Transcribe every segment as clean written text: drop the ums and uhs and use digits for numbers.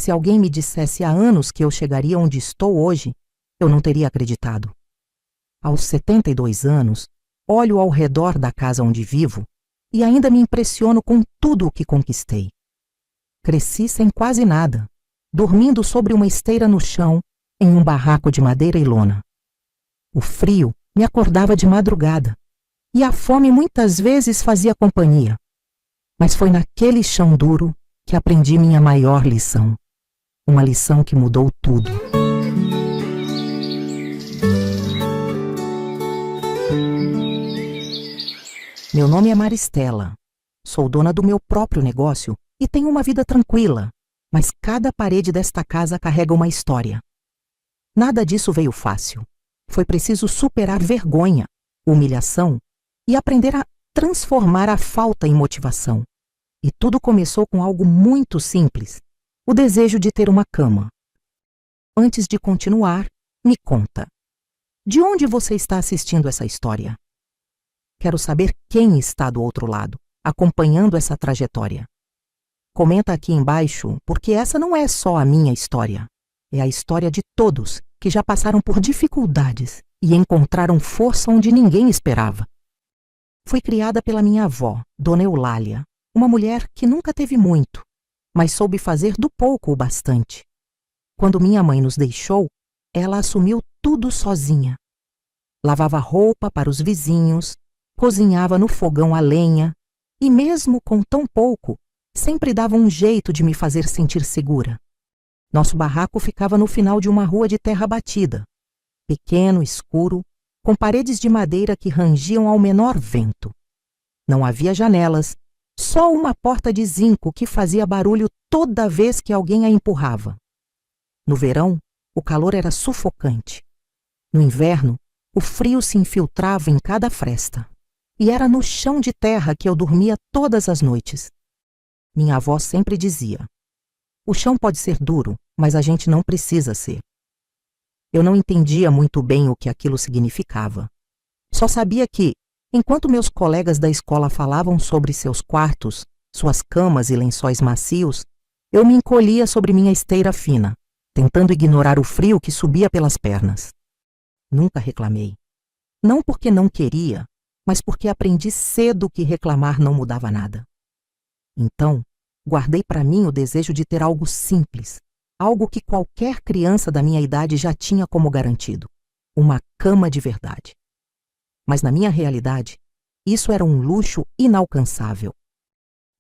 Se alguém me dissesse há anos que eu chegaria onde estou hoje, eu não teria acreditado. Aos 72 anos, olho ao redor da casa onde vivo e ainda me impressiono com tudo o que conquistei. Cresci sem quase nada, dormindo sobre uma esteira no chão, em um barraco de madeira e lona. O frio me acordava de madrugada e a fome muitas vezes fazia companhia. Mas foi naquele chão duro que aprendi minha maior lição. Uma lição que mudou tudo. Meu nome é Maristela. Sou dona do meu próprio negócio e tenho uma vida tranquila, mas cada parede desta casa carrega uma história. Nada disso veio fácil. Foi preciso superar vergonha, humilhação e aprender a transformar a falta em motivação. E tudo começou com algo muito simples: o desejo de ter uma cama. Antes de continuar, me conta. De onde você está assistindo essa história? Quero saber quem está do outro lado, acompanhando essa trajetória. Comenta aqui embaixo, porque essa não é só a minha história. É a história de todos que já passaram por dificuldades e encontraram força onde ninguém esperava. Fui criada pela minha avó, Dona Eulália, uma mulher que nunca teve muito, mas soube fazer do pouco o bastante. Quando minha mãe nos deixou, ela assumiu tudo sozinha. Lavava roupa para os vizinhos, cozinhava no fogão a lenha e, mesmo com tão pouco, sempre dava um jeito de me fazer sentir segura. Nosso barraco ficava no final de uma rua de terra batida, pequeno, escuro, com paredes de madeira que rangiam ao menor vento. Não havia janelas, só uma porta de zinco que fazia barulho toda vez que alguém a empurrava. No verão, o calor era sufocante. No inverno, o frio se infiltrava em cada fresta. E era no chão de terra que eu dormia todas as noites. Minha avó sempre dizia: o chão pode ser duro, mas a gente não precisa ser. Eu não entendia muito bem o que aquilo significava. Só sabia que, enquanto meus colegas da escola falavam sobre seus quartos, suas camas e lençóis macios, eu me encolhia sobre minha esteira fina, tentando ignorar o frio que subia pelas pernas. Nunca reclamei. Não porque não queria, mas porque aprendi cedo que reclamar não mudava nada. Então, guardei para mim o desejo de ter algo simples, algo que qualquer criança da minha idade já tinha como garantido: uma cama de verdade. Mas na minha realidade, isso era um luxo inalcançável.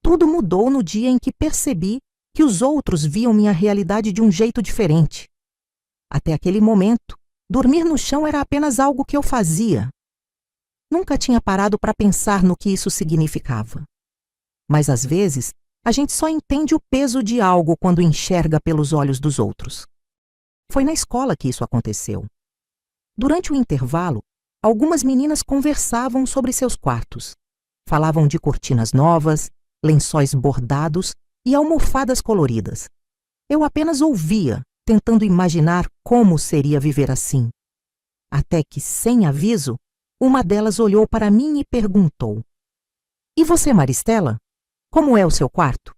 Tudo mudou no dia em que percebi que os outros viam minha realidade de um jeito diferente. Até aquele momento, dormir no chão era apenas algo que eu fazia. Nunca tinha parado para pensar no que isso significava. Mas às vezes, a gente só entende o peso de algo quando enxerga pelos olhos dos outros. Foi na escola que isso aconteceu. Durante o intervalo, algumas meninas conversavam sobre seus quartos. Falavam de cortinas novas, lençóis bordados e almofadas coloridas. Eu apenas ouvia, tentando imaginar como seria viver assim. Até que, sem aviso, uma delas olhou para mim e perguntou: "E você, Maristela? Como é o seu quarto?"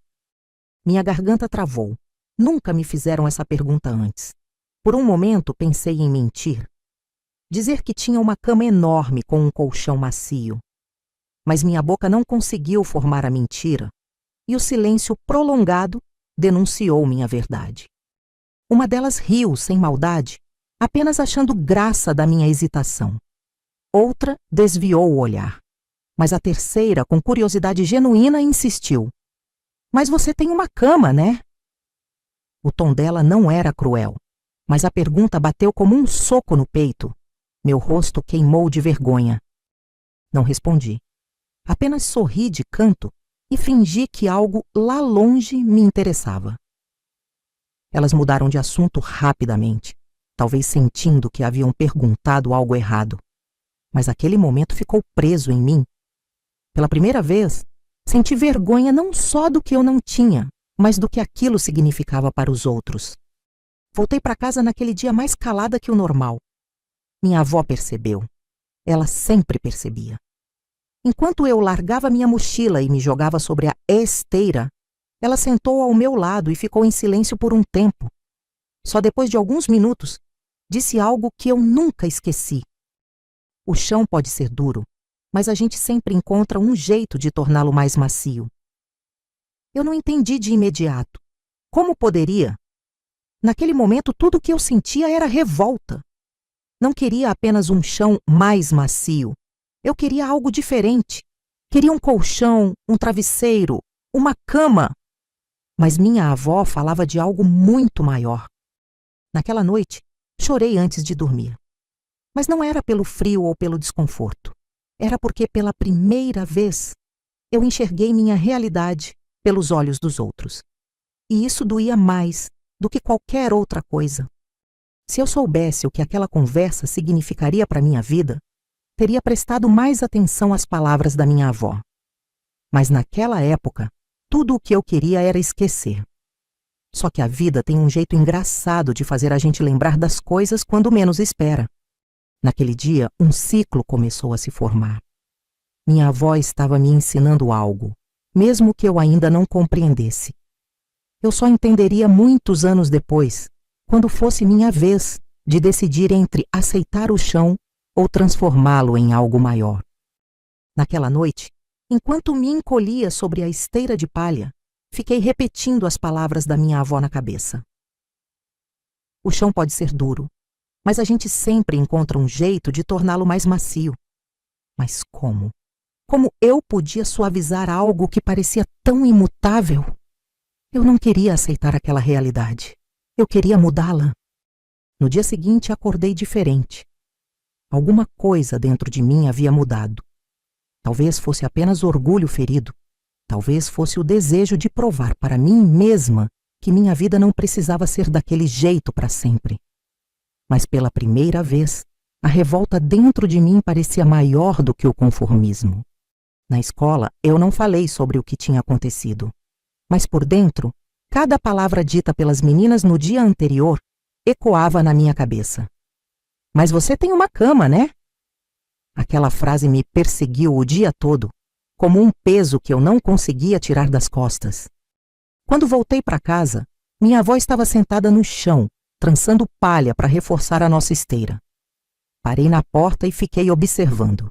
Minha garganta travou. Nunca me fizeram essa pergunta antes. Por um momento pensei em mentir. Dizer que tinha uma cama enorme com um colchão macio. Mas minha boca não conseguiu formar a mentira, e o silêncio prolongado denunciou minha verdade. Uma delas riu sem maldade, apenas achando graça da minha hesitação. Outra desviou o olhar, mas a terceira, com curiosidade genuína, insistiu: "Mas você tem uma cama, né?" O tom dela não era cruel, mas a pergunta bateu como um soco no peito. Meu rosto queimou de vergonha. Não respondi. Apenas sorri de canto e fingi que algo lá longe me interessava. Elas mudaram de assunto rapidamente, talvez sentindo que haviam perguntado algo errado. Mas aquele momento ficou preso em mim. Pela primeira vez, senti vergonha não só do que eu não tinha, mas do que aquilo significava para os outros. Voltei para casa naquele dia mais calada que o normal. Minha avó percebeu. Ela sempre percebia. Enquanto eu largava minha mochila e me jogava sobre a esteira, Ela sentou ao meu lado e ficou em silêncio por um tempo. Só depois de alguns minutos, disse algo que eu nunca esqueci. O chão pode ser duro, mas a gente sempre encontra um jeito de torná-lo mais macio. Eu não entendi de imediato. Como poderia? Naquele momento, tudo o que eu sentia era revolta. Não queria apenas um chão mais macio. Eu queria algo diferente. Queria um colchão, um travesseiro, uma cama. Mas minha avó falava de algo muito maior. Naquela noite, chorei antes de dormir. Mas não era pelo frio ou pelo desconforto. Era porque, pela primeira vez, eu enxerguei minha realidade pelos olhos dos outros. E isso doía mais do que qualquer outra coisa. Se eu soubesse o que aquela conversa significaria para minha vida, teria prestado mais atenção às palavras da minha avó. Mas naquela época, tudo o que eu queria era esquecer. Só que a vida tem um jeito engraçado de fazer a gente lembrar das coisas quando menos espera. Naquele dia, um ciclo começou a se formar. Minha avó estava me ensinando algo, mesmo que eu ainda não compreendesse. Eu só entenderia muitos anos depois, quando fosse minha vez de decidir entre aceitar o chão ou transformá-lo em algo maior. Naquela noite, enquanto me encolhia sobre a esteira de palha, fiquei repetindo as palavras da minha avó na cabeça. O chão pode ser duro, mas a gente sempre encontra um jeito de torná-lo mais macio. Mas como? Como eu podia suavizar algo que parecia tão imutável? Eu não queria aceitar aquela realidade. Eu queria mudá-la. No dia seguinte, acordei diferente. Alguma coisa dentro de mim havia mudado. Talvez fosse apenas orgulho ferido. Talvez fosse o desejo de provar para mim mesma que minha vida não precisava ser daquele jeito para sempre. Mas pela primeira vez, a revolta dentro de mim parecia maior do que o conformismo. Na escola, eu não falei sobre o que tinha acontecido. Mas por dentro, cada palavra dita pelas meninas no dia anterior ecoava na minha cabeça. Mas você tem uma cama, né? Aquela frase me perseguiu o dia todo, como um peso que eu não conseguia tirar das costas. Quando voltei para casa, minha avó estava sentada no chão, trançando palha para reforçar a nossa esteira. Parei na porta e fiquei observando.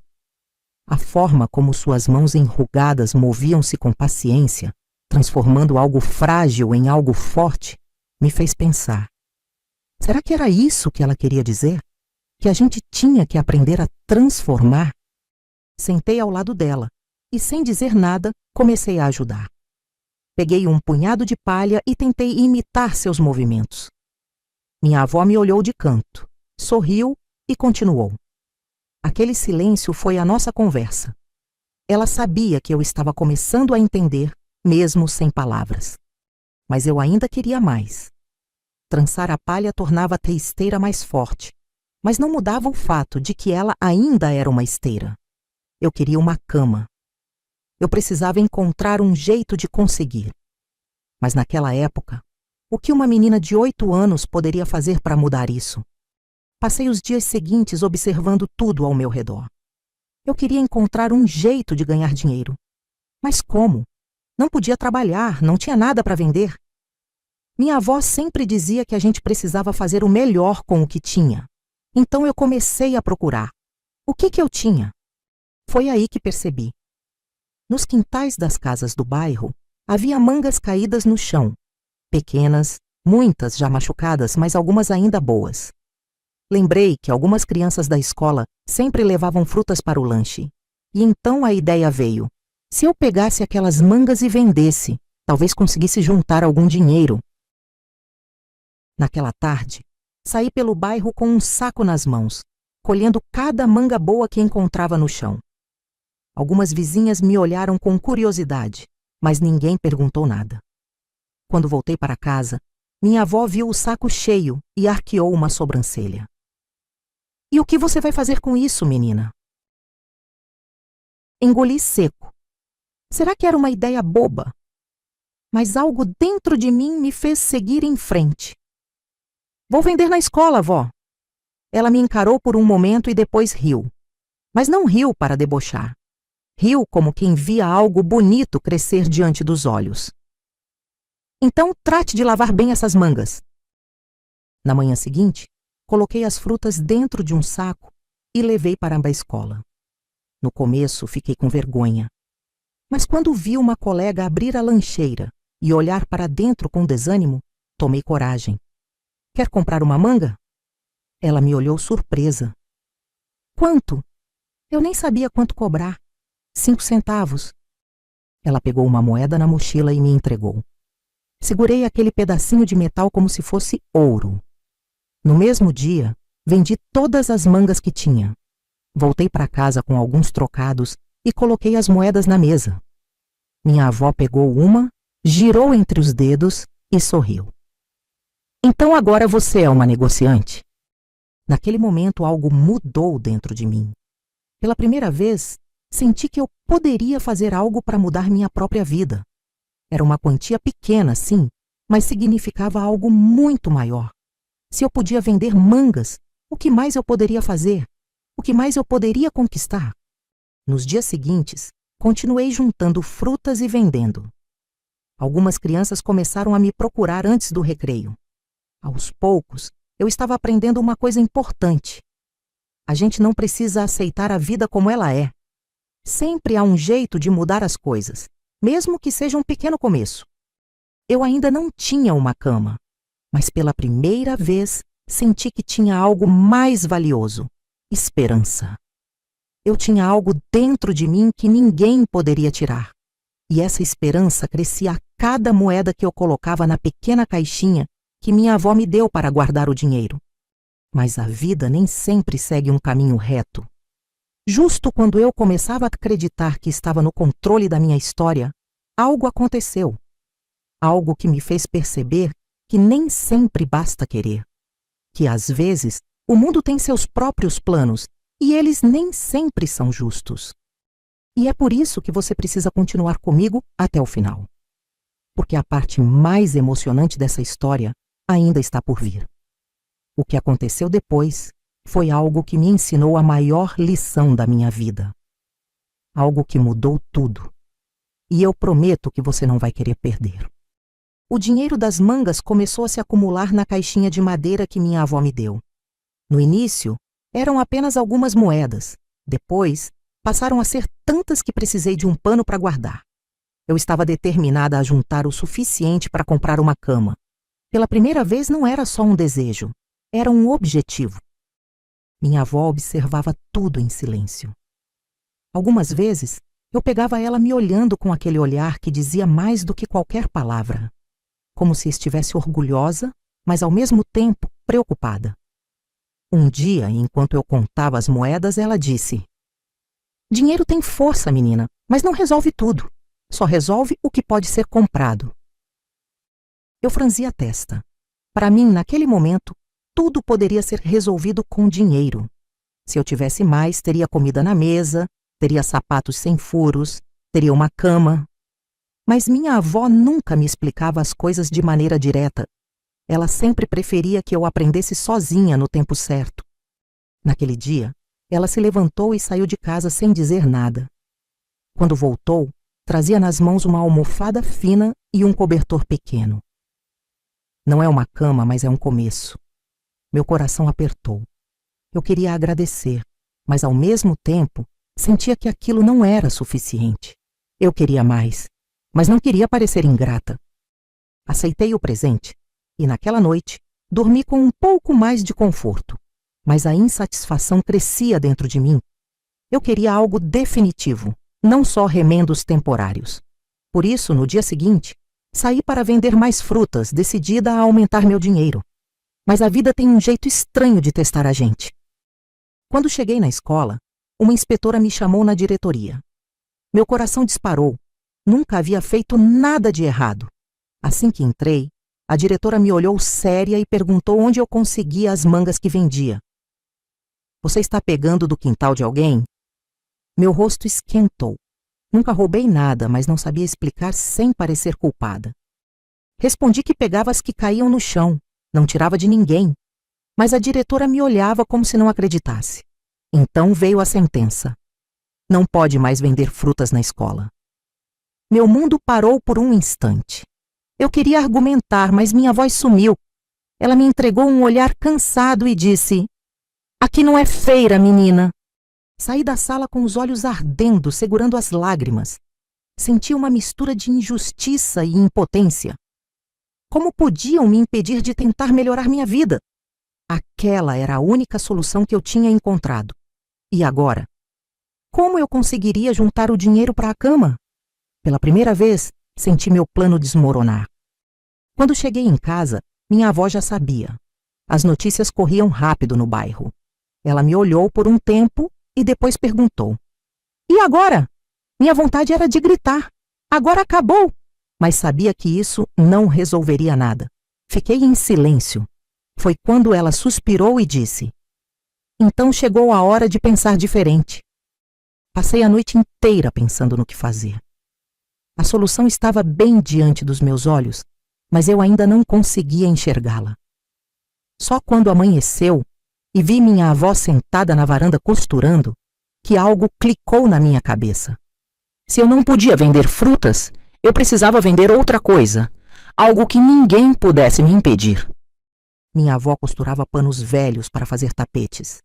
A forma como suas mãos enrugadas moviam-se com paciência, transformando algo frágil em algo forte, me fez pensar. Será que era isso que ela queria dizer? Que a gente tinha que aprender a transformar? Sentei ao lado dela e, sem dizer nada, comecei a ajudar. Peguei um punhado de palha e tentei imitar seus movimentos. Minha avó me olhou de canto, sorriu e continuou. Aquele silêncio foi a nossa conversa. Ela sabia que eu estava começando a entender, mesmo sem palavras. Mas eu ainda queria mais. Trançar a palha tornava a esteira mais forte, mas não mudava o fato de que ela ainda era uma esteira. Eu queria uma cama. Eu precisava encontrar um jeito de conseguir. Mas naquela época, o que uma menina de 8 anos poderia fazer para mudar isso? Passei os dias seguintes observando tudo ao meu redor. Eu queria encontrar um jeito de ganhar dinheiro. Mas como? Não podia trabalhar, não tinha nada para vender. Minha avó sempre dizia que a gente precisava fazer o melhor com o que tinha. Então eu comecei a procurar. O que eu tinha? Foi aí que percebi. Nos quintais das casas do bairro, havia mangas caídas no chão. Pequenas, muitas já machucadas, mas algumas ainda boas. Lembrei que algumas crianças da escola sempre levavam frutas para o lanche. E então a ideia veio. Se eu pegasse aquelas mangas e vendesse, talvez conseguisse juntar algum dinheiro. Naquela tarde, saí pelo bairro com um saco nas mãos, colhendo cada manga boa que encontrava no chão. Algumas vizinhas me olharam com curiosidade, mas ninguém perguntou nada. Quando voltei para casa, minha avó viu o saco cheio e arqueou uma sobrancelha. E o que você vai fazer com isso, menina? Engoli seco. Será que era uma ideia boba? Mas algo dentro de mim me fez seguir em frente. Vou vender na escola, vó. Ela me encarou por um momento e depois riu. Mas não riu para debochar. Riu como quem via algo bonito crescer diante dos olhos. Então trate de lavar bem essas mangas. Na manhã seguinte, coloquei as frutas dentro de um saco e levei para a escola. No começo, fiquei com vergonha. Mas quando vi uma colega abrir a lancheira e olhar para dentro com desânimo, tomei coragem. Quer comprar uma manga? Ela me olhou surpresa. Quanto? Eu nem sabia quanto cobrar. 5 centavos. Ela pegou uma moeda na mochila e me entregou. Segurei aquele pedacinho de metal como se fosse ouro. No mesmo dia, vendi todas as mangas que tinha. Voltei para casa com alguns trocados e coloquei as moedas na mesa. Minha avó pegou uma, girou entre os dedos e sorriu. Então agora você é uma negociante? Naquele momento algo mudou dentro de mim. Pela primeira vez, senti que eu poderia fazer algo para mudar minha própria vida. Era uma quantia pequena, sim, mas significava algo muito maior. Se eu podia vender mangas, o que mais eu poderia fazer? O que mais eu poderia conquistar? Nos dias seguintes, continuei juntando frutas e vendendo. Algumas crianças começaram a me procurar antes do recreio. Aos poucos, eu estava aprendendo uma coisa importante. A gente não precisa aceitar a vida como ela é. Sempre há um jeito de mudar as coisas, mesmo que seja um pequeno começo. Eu ainda não tinha uma cama, mas pela primeira vez senti que tinha algo mais valioso: esperança. Eu tinha algo dentro de mim que ninguém poderia tirar. E essa esperança crescia a cada moeda que eu colocava na pequena caixinha que minha avó me deu para guardar o dinheiro. Mas a vida nem sempre segue um caminho reto. Justo quando eu começava a acreditar que estava no controle da minha história, algo aconteceu. Algo que me fez perceber que nem sempre basta querer. Que às vezes o mundo tem seus próprios planos e eles nem sempre são justos. E é por isso que você precisa continuar comigo até o final. Porque a parte mais emocionante dessa história ainda está por vir. O que aconteceu depois foi algo que me ensinou a maior lição da minha vida. Algo que mudou tudo. E eu prometo que você não vai querer perder. O dinheiro das mangas começou a se acumular na caixinha de madeira que minha avó me deu. No início, eram apenas algumas moedas. Depois, passaram a ser tantas que precisei de um pano para guardar. Eu estava determinada a juntar o suficiente para comprar uma cama. Pela primeira vez não era só um desejo, era um objetivo. Minha avó observava tudo em silêncio. Algumas vezes, eu pegava ela me olhando com aquele olhar que dizia mais do que qualquer palavra. Como se estivesse orgulhosa, mas ao mesmo tempo preocupada. Um dia, enquanto eu contava as moedas, ela disse: dinheiro tem força, menina, mas não resolve tudo. Só resolve o que pode ser comprado. Eu franzi a testa. Para mim, naquele momento, tudo poderia ser resolvido com dinheiro. Se eu tivesse mais, teria comida na mesa, teria sapatos sem furos, teria uma cama. Mas minha avó nunca me explicava as coisas de maneira direta. Ela sempre preferia que eu aprendesse sozinha no tempo certo. Naquele dia, ela se levantou e saiu de casa sem dizer nada. Quando voltou, trazia nas mãos uma almofada fina e um cobertor pequeno. Não é uma cama, mas é um começo. Meu coração apertou. Eu queria agradecer, mas ao mesmo tempo sentia que aquilo não era suficiente. Eu queria mais, mas não queria parecer ingrata. Aceitei o presente e naquela noite dormi com um pouco mais de conforto, mas a insatisfação crescia dentro de mim. Eu queria algo definitivo, não só remendos temporários. Por isso, no dia seguinte, saí para vender mais frutas, decidida a aumentar meu dinheiro. Mas a vida tem um jeito estranho de testar a gente. Quando cheguei na escola, uma inspetora me chamou na diretoria. Meu coração disparou. Nunca havia feito nada de errado. Assim que entrei, a diretora me olhou séria e perguntou onde eu conseguia as mangas que vendia. Você está pegando do quintal de alguém? Meu rosto esquentou. Nunca roubei nada, mas não sabia explicar sem parecer culpada. Respondi que pegava as que caíam no chão, não tirava de ninguém. Mas a diretora me olhava como se não acreditasse. Então veio a sentença. Não pode mais vender frutas na escola. Meu mundo parou por um instante. Eu queria argumentar, mas minha voz sumiu. Ela me entregou um olhar cansado e disse: "Aqui não é feira, menina." Saí da sala com os olhos ardendo, segurando as lágrimas. Senti uma mistura de injustiça e impotência. Como podiam me impedir de tentar melhorar minha vida? Aquela era a única solução que eu tinha encontrado. E agora? Como eu conseguiria juntar o dinheiro para a cama? Pela primeira vez, senti meu plano desmoronar. Quando cheguei em casa, minha avó já sabia. As notícias corriam rápido no bairro. Ela me olhou por um tempo e depois perguntou: "E agora?" Minha vontade era de gritar: "Agora acabou!" Mas sabia que isso não resolveria nada. Fiquei em silêncio. Foi quando ela suspirou e disse: "Então chegou a hora de pensar diferente." Passei a noite inteira pensando no que fazer. A solução estava bem diante dos meus olhos, mas eu ainda não conseguia enxergá-la. Só quando amanheceu e vi minha avó sentada na varanda costurando, que algo clicou na minha cabeça. Se eu não podia vender frutas, eu precisava vender outra coisa, algo que ninguém pudesse me impedir. Minha avó costurava panos velhos para fazer tapetes.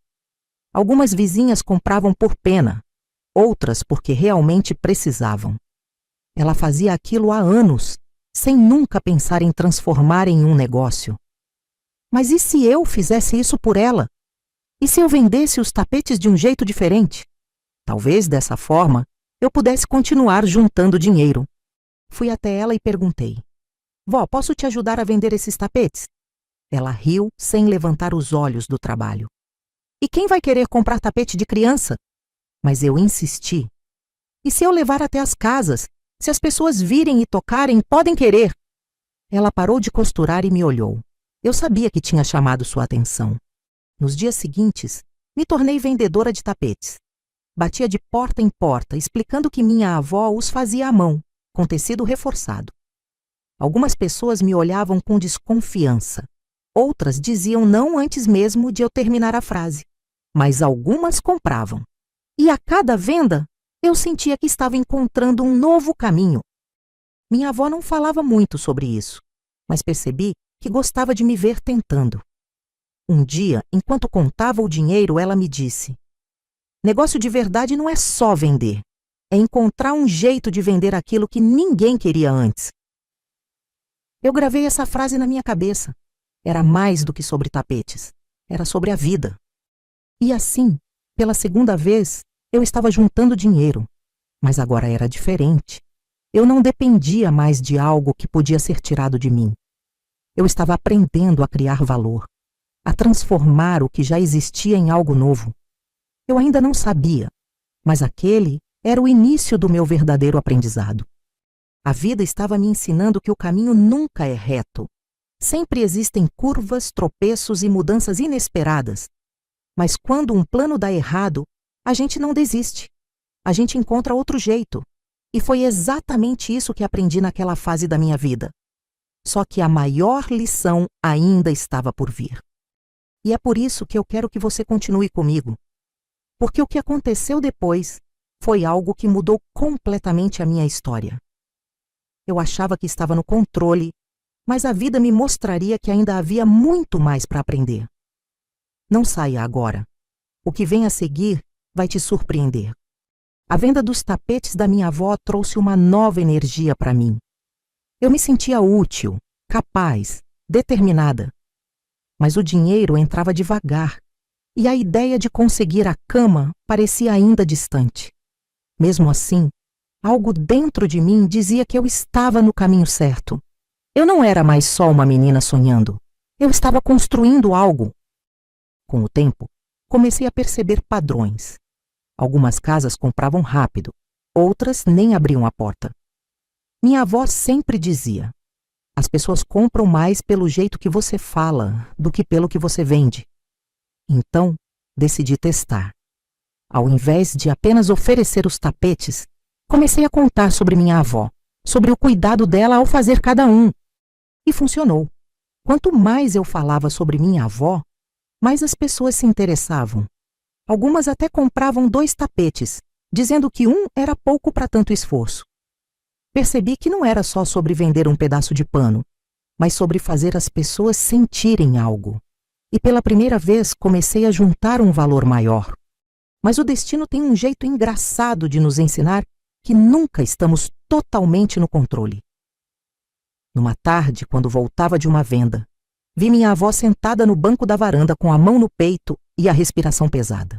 Algumas vizinhas compravam por pena, outras porque realmente precisavam. Ela fazia aquilo há anos, sem nunca pensar em transformar em um negócio. Mas e se eu fizesse isso por ela? E se eu vendesse os tapetes de um jeito diferente? Talvez dessa forma eu pudesse continuar juntando dinheiro. Fui até ela e perguntei: "Vó, posso te ajudar a vender esses tapetes?" Ela riu sem levantar os olhos do trabalho. "E quem vai querer comprar tapete de criança?" Mas eu insisti. "E se eu levar até as casas? Se as pessoas virem e tocarem, podem querer." Ela parou de costurar e me olhou. Eu sabia que tinha chamado sua atenção. Nos dias seguintes, me tornei vendedora de tapetes. Batia de porta em porta, explicando que minha avó os fazia à mão, com tecido reforçado. Algumas pessoas me olhavam com desconfiança. Outras diziam não antes mesmo de eu terminar a frase. Mas algumas compravam. E a cada venda, eu sentia que estava encontrando um novo caminho. Minha avó não falava muito sobre isso, mas percebi que gostava de me ver tentando. Um dia, enquanto contava o dinheiro, ela me disse: "Negócio de verdade não é só vender. É encontrar um jeito de vender aquilo que ninguém queria antes." Eu gravei essa frase na minha cabeça. Era mais do que sobre tapetes. Era sobre a vida. E assim, pela segunda vez, eu estava juntando dinheiro. Mas agora era diferente. Eu não dependia mais de algo que podia ser tirado de mim. Eu estava aprendendo a criar valor, a transformar o que já existia em algo novo. Eu ainda não sabia, mas aquele era o início do meu verdadeiro aprendizado. A vida estava me ensinando que o caminho nunca é reto. Sempre existem curvas, tropeços e mudanças inesperadas. Mas quando um plano dá errado, a gente não desiste. A gente encontra outro jeito. E foi exatamente isso que aprendi naquela fase da minha vida. Só que a maior lição ainda estava por vir. E é por isso que eu quero que você continue comigo. Porque o que aconteceu depois foi algo que mudou completamente a minha história. Eu achava que estava no controle, mas a vida me mostraria que ainda havia muito mais para aprender. Não saia agora. O que vem a seguir vai te surpreender. A venda dos tapetes da minha avó trouxe uma nova energia para mim. Eu me sentia útil, capaz, determinada. Mas o dinheiro entrava devagar, e a ideia de conseguir a cama parecia ainda distante. Mesmo assim, algo dentro de mim dizia que eu estava no caminho certo. Eu não era mais só uma menina sonhando. Eu estava construindo algo. Com o tempo, comecei a perceber padrões. Algumas casas compravam rápido, outras nem abriam a porta. Minha avó sempre dizia: "As pessoas compram mais pelo jeito que você fala do que pelo que você vende." Então, decidi testar. Ao invés de apenas oferecer os tapetes, comecei a contar sobre minha avó, sobre o cuidado dela ao fazer cada um. E funcionou. Quanto mais eu falava sobre minha avó, mais as pessoas se interessavam. Algumas até compravam 2 tapetes, dizendo que um era pouco para tanto esforço. percebi que não era só sobre vender um pedaço de pano, mas sobre fazer as pessoas sentirem algo. E pela primeira vez comecei a juntar um valor maior. Mas o destino tem um jeito engraçado de nos ensinar que nunca estamos totalmente no controle. Numa tarde, quando voltava de uma venda, vi minha avó sentada no banco da varanda com a mão no peito e a respiração pesada.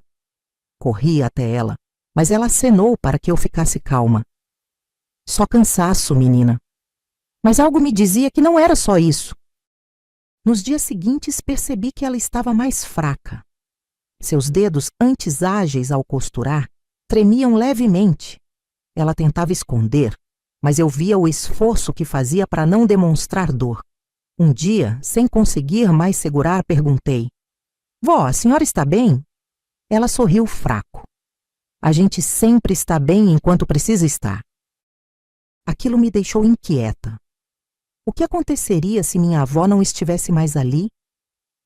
Corri até ela, mas ela acenou para que eu ficasse calma. Só cansaço, menina. Mas algo me dizia que não era só isso. Nos dias seguintes percebi que ela estava mais fraca. Seus dedos, antes ágeis ao costurar, tremiam levemente. Ela tentava esconder, mas eu via o esforço que fazia para não demonstrar dor. Um dia, sem conseguir mais segurar, perguntei: "Vó, a senhora está bem?" Ela sorriu fraco. A gente sempre está bem enquanto precisa estar. Aquilo me deixou inquieta. O que aconteceria se minha avó não estivesse mais ali?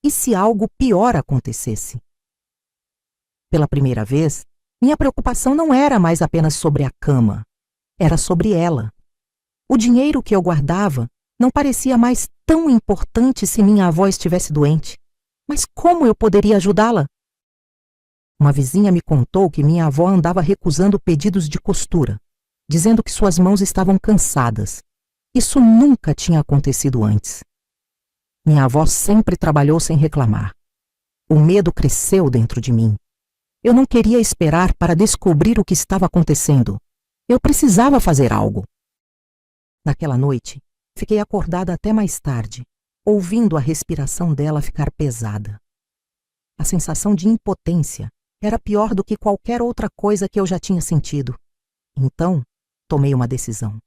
E se algo pior acontecesse? Pela primeira vez, minha preocupação não era mais apenas sobre a cama. Era sobre ela. O dinheiro que eu guardava não parecia mais tão importante se minha avó estivesse doente. Mas como eu poderia ajudá-la? Uma vizinha me contou que minha avó andava recusando pedidos de costura, dizendo que suas mãos estavam cansadas. Isso nunca tinha acontecido antes. Minha avó sempre trabalhou sem reclamar. O medo cresceu dentro de mim. Eu não queria esperar para descobrir o que estava acontecendo. Eu precisava fazer algo. Naquela noite, fiquei acordada até mais tarde, ouvindo a respiração dela ficar pesada. A sensação de impotência era pior do que qualquer outra coisa que eu já tinha sentido. Então, tomei uma decisão.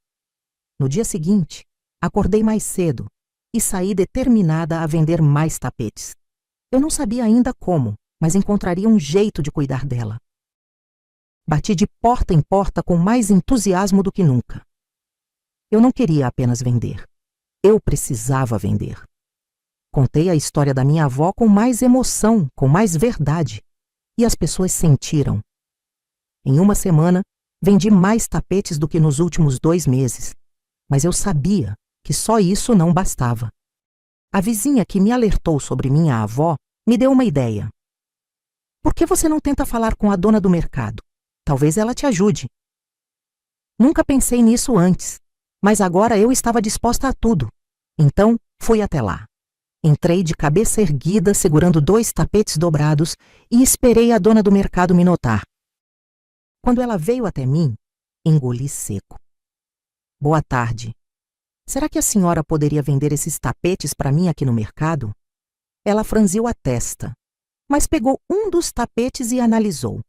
No dia seguinte, acordei mais cedo e saí determinada a vender mais tapetes. Eu não sabia ainda como, mas encontraria um jeito de cuidar dela. Bati de porta em porta com mais entusiasmo do que nunca. Eu não queria apenas vender. Eu precisava vender. Contei a história da minha avó com mais emoção, com mais verdade. E as pessoas sentiram. Em uma semana, vendi mais tapetes do que nos últimos 2 meses. Mas eu sabia que só isso não bastava. A vizinha que me alertou sobre minha avó me deu uma ideia. Por que você não tenta falar com a dona do mercado? Talvez ela te ajude. Nunca pensei nisso antes, mas agora eu estava disposta a tudo. Então, fui até lá. Entrei de cabeça erguida, segurando 2 tapetes dobrados e esperei a dona do mercado me notar. Quando ela veio até mim, engoli seco. "Boa tarde. Será que a senhora poderia vender esses tapetes para mim aqui no mercado?" Ela franziu a testa, mas pegou um dos tapetes e analisou.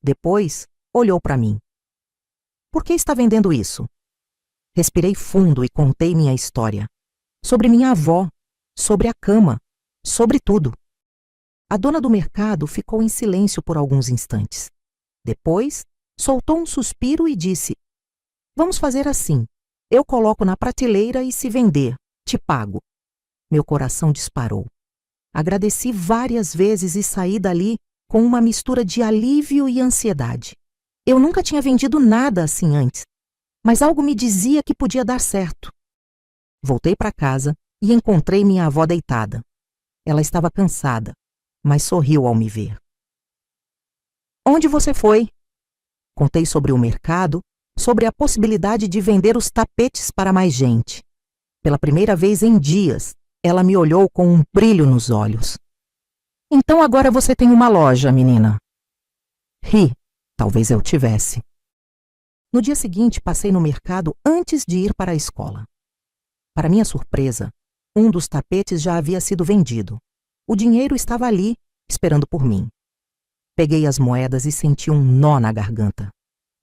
Depois, olhou para mim. "Por que está vendendo isso?" Respirei fundo e contei minha história. Sobre minha avó, sobre a cama, sobre tudo. A dona do mercado ficou em silêncio por alguns instantes. Depois, soltou um suspiro e disse: "Vamos fazer assim. Eu coloco na prateleira e, se vender, te pago." Meu coração disparou. Agradeci várias vezes e saí dali com uma mistura de alívio e ansiedade. Eu nunca tinha vendido nada assim antes, mas algo me dizia que podia dar certo. Voltei para casa e encontrei minha avó deitada. Ela estava cansada, mas sorriu ao me ver. "Onde você foi?" Contei sobre o mercado, sobre a possibilidade de vender os tapetes para mais gente. Pela primeira vez em dias, ela me olhou com um brilho nos olhos. "Então agora você tem uma loja, menina." Ri, talvez eu tivesse. No dia seguinte, passei no mercado antes de ir para a escola. Para minha surpresa, um dos tapetes já havia sido vendido. O dinheiro estava ali, esperando por mim. Peguei as moedas e senti um nó na garganta.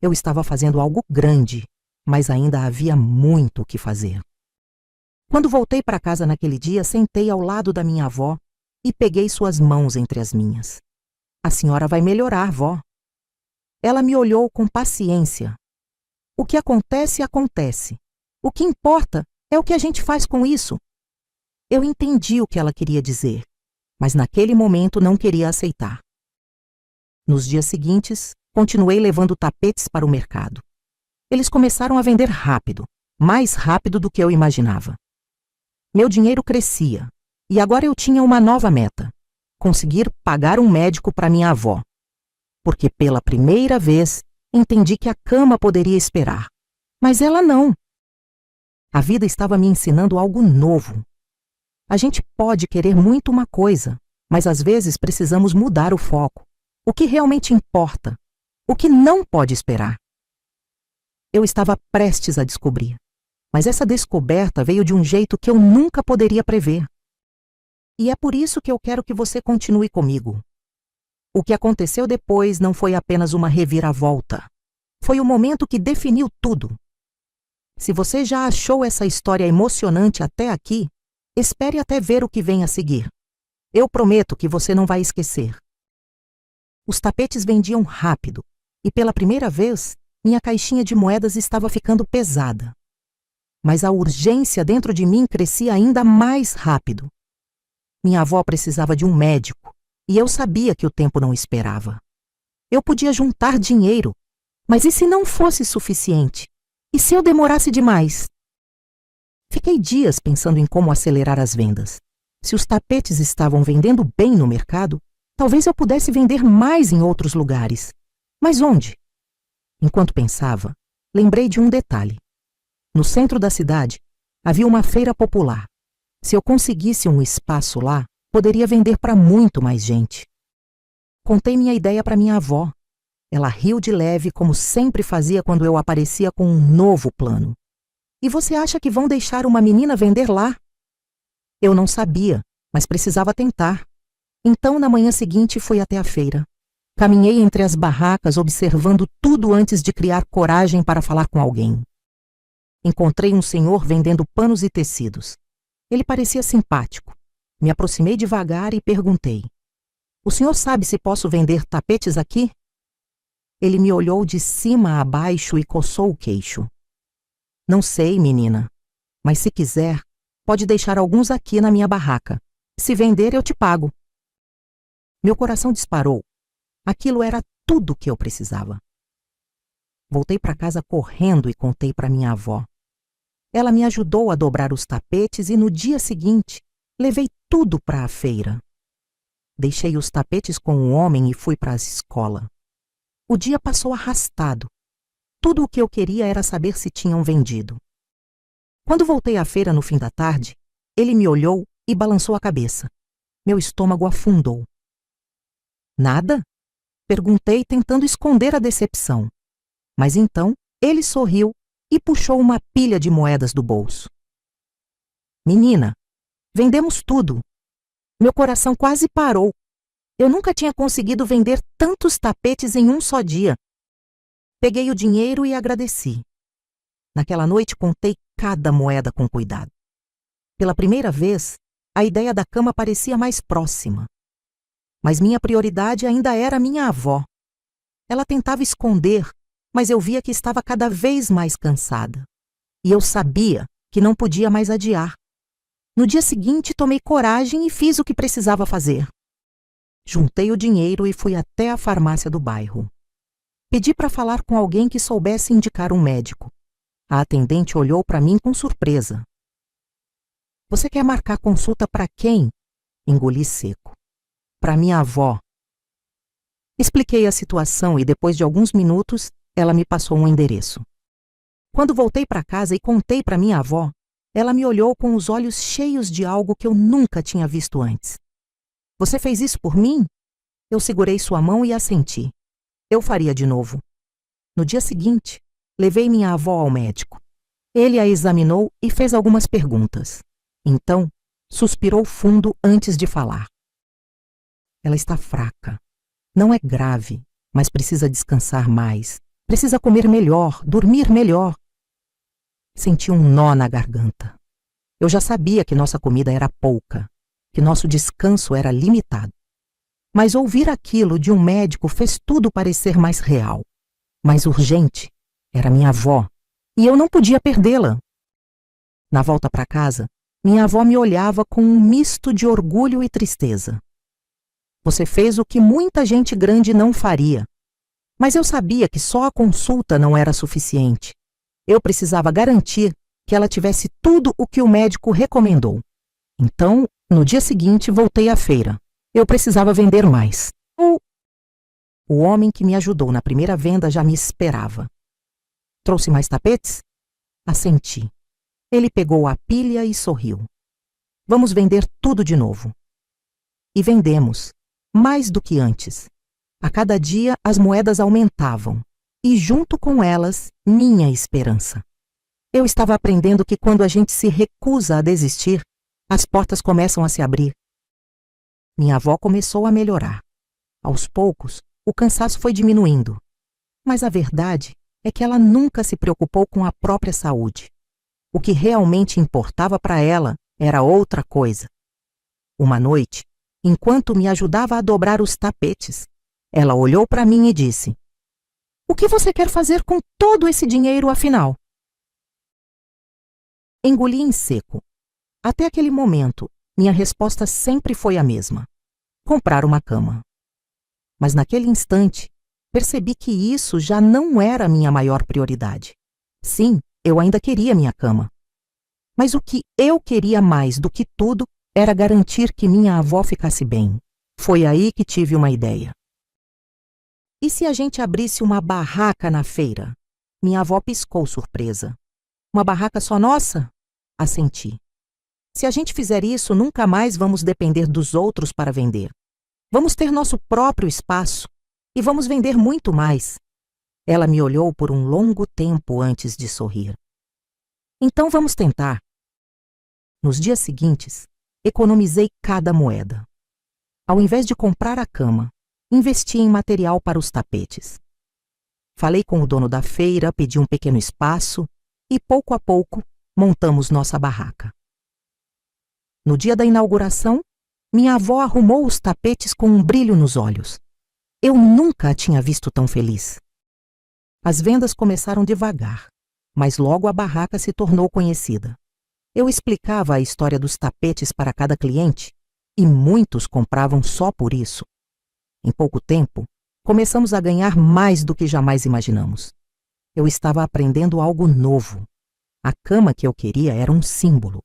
Eu estava fazendo algo grande, mas ainda havia muito o que fazer. Quando voltei para casa naquele dia, sentei ao lado da minha avó e peguei suas mãos entre as minhas. "A senhora vai melhorar, vó." Ela me olhou com paciência. "O que acontece, acontece. O que importa é o que a gente faz com isso." Eu entendi o que ela queria dizer, mas naquele momento não queria aceitar. Nos dias seguintes, continuei levando tapetes para o mercado. Eles começaram a vender rápido, mais rápido do que eu imaginava. Meu dinheiro crescia, e agora eu tinha uma nova meta: conseguir pagar um médico para minha avó. Porque pela primeira vez entendi que a cama poderia esperar. Mas ela não. A vida estava me ensinando algo novo. A gente pode querer muito uma coisa, mas às vezes precisamos mudar o foco. O que realmente importa? O que não pode esperar? Eu estava prestes a descobrir, mas essa descoberta veio de um jeito que eu nunca poderia prever. E é por isso que eu quero que você continue comigo. O que aconteceu depois não foi apenas uma reviravolta. Foi o momento que definiu tudo. Se você já achou essa história emocionante até aqui, espere até ver o que vem a seguir. Eu prometo que você não vai esquecer. Os tapetes vendiam rápido, e pela primeira vez, minha caixinha de moedas estava ficando pesada. Mas a urgência dentro de mim crescia ainda mais rápido. Minha avó precisava de um médico, e eu sabia que o tempo não esperava. Eu podia juntar dinheiro, mas e se não fosse suficiente? E se eu demorasse demais? Fiquei dias pensando em como acelerar as vendas. Se os tapetes estavam vendendo bem no mercado, talvez eu pudesse vender mais em outros lugares. Mas onde? Enquanto pensava, lembrei de um detalhe. No centro da cidade, havia uma feira popular. Se eu conseguisse um espaço lá, poderia vender para muito mais gente. Contei minha ideia para minha avó. Ela riu de leve, como sempre fazia quando eu aparecia com um novo plano. E você acha que vão deixar uma menina vender lá? Eu não sabia, mas precisava tentar. Então, na manhã seguinte, fui até a feira. Caminhei entre as barracas, observando tudo antes de criar coragem para falar com alguém. Encontrei um senhor vendendo panos e tecidos. Ele parecia simpático. Me aproximei devagar e perguntei: "O senhor sabe se posso vender tapetes aqui?" Ele me olhou de cima a baixo e coçou o queixo. "Não sei, menina, mas se quiser, pode deixar alguns aqui na minha barraca. Se vender, eu te pago." Meu coração disparou. Aquilo era tudo o que eu precisava. Voltei para casa correndo e contei para minha avó. Ela me ajudou a dobrar os tapetes e no dia seguinte, levei tudo para a feira. Deixei os tapetes com o homem e fui para a escola. O dia passou arrastado. Tudo o que eu queria era saber se tinham vendido. Quando voltei à feira no fim da tarde, ele me olhou e balançou a cabeça. Meu estômago afundou. "Nada?" Perguntei, tentando esconder a decepção. Mas então, ele sorriu e puxou uma pilha de moedas do bolso. "Menina, vendemos tudo." Meu coração quase parou. Eu nunca tinha conseguido vender tantos tapetes em um só dia. Peguei o dinheiro e agradeci. Naquela noite contei cada moeda com cuidado. Pela primeira vez, a ideia da cama parecia mais próxima. Mas minha prioridade ainda era minha avó. Ela tentava esconder, mas eu via que estava cada vez mais cansada. E eu sabia que não podia mais adiar. No dia seguinte, tomei coragem e fiz o que precisava fazer. Juntei o dinheiro e fui até a farmácia do bairro. Pedi para falar com alguém que soubesse indicar um médico. A atendente olhou para mim com surpresa. "Você quer marcar consulta para quem?" Engoli seco. "Para minha avó." Expliquei a situação e depois de alguns minutos, ela me passou um endereço. Quando voltei para casa e contei para minha avó, ela me olhou com os olhos cheios de algo que eu nunca tinha visto antes. "Você fez isso por mim?" Eu segurei sua mão e assenti. Eu faria de novo. No dia seguinte, levei minha avó ao médico. Ele a examinou e fez algumas perguntas. Então, suspirou fundo antes de falar. "Ela está fraca. Não é grave, mas precisa descansar mais. Precisa comer melhor, dormir melhor." Senti um nó na garganta. Eu já sabia que nossa comida era pouca, que nosso descanso era limitado. Mas ouvir aquilo de um médico fez tudo parecer mais real. Mais urgente era minha avó, e eu não podia perdê-la. Na volta para casa, minha avó me olhava com um misto de orgulho e tristeza. "Você fez o que muita gente grande não faria." Mas eu sabia que só a consulta não era suficiente. Eu precisava garantir que ela tivesse tudo o que o médico recomendou. Então, no dia seguinte, voltei à feira. Eu precisava vender mais. O homem que me ajudou na primeira venda já me esperava. Trouxe mais tapetes? Assenti. Ele pegou a pilha e sorriu. Vamos vender tudo de novo. E vendemos, mais do que antes. A cada dia as moedas aumentavam, e junto com elas, minha esperança. Eu estava aprendendo que quando a gente se recusa a desistir, as portas começam a se abrir. Minha avó começou a melhorar. Aos poucos, o cansaço foi diminuindo. Mas a verdade é que ela nunca se preocupou com a própria saúde. O que realmente importava para ela era outra coisa. Uma noite, enquanto me ajudava a dobrar os tapetes, ela olhou para mim e disse: "O que você quer fazer com todo esse dinheiro, afinal?" Engoli em seco. Até aquele momento, minha resposta sempre foi a mesma: comprar uma cama. Mas naquele instante, percebi que isso já não era a minha maior prioridade. Sim, eu ainda queria minha cama. Mas o que eu queria mais do que tudo era garantir que minha avó ficasse bem. Foi aí que tive uma ideia. E se a gente abrisse uma barraca na feira? Minha avó piscou surpresa. Uma barraca só nossa? Assenti. Se a gente fizer isso, nunca mais vamos depender dos outros para vender. Vamos ter nosso próprio espaço e vamos vender muito mais. Ela me olhou por um longo tempo antes de sorrir. Então vamos tentar. Nos dias seguintes, economizei cada moeda. Ao invés de comprar a cama, investi em material para os tapetes. Falei com o dono da feira, pedi um pequeno espaço e, pouco a pouco, montamos nossa barraca. No dia da inauguração, minha avó arrumou os tapetes com um brilho nos olhos. Eu nunca a tinha visto tão feliz. As vendas começaram devagar, mas logo a barraca se tornou conhecida. Eu explicava a história dos tapetes para cada cliente e muitos compravam só por isso. Em pouco tempo, começamos a ganhar mais do que jamais imaginamos. Eu estava aprendendo algo novo. A cama que eu queria era um símbolo,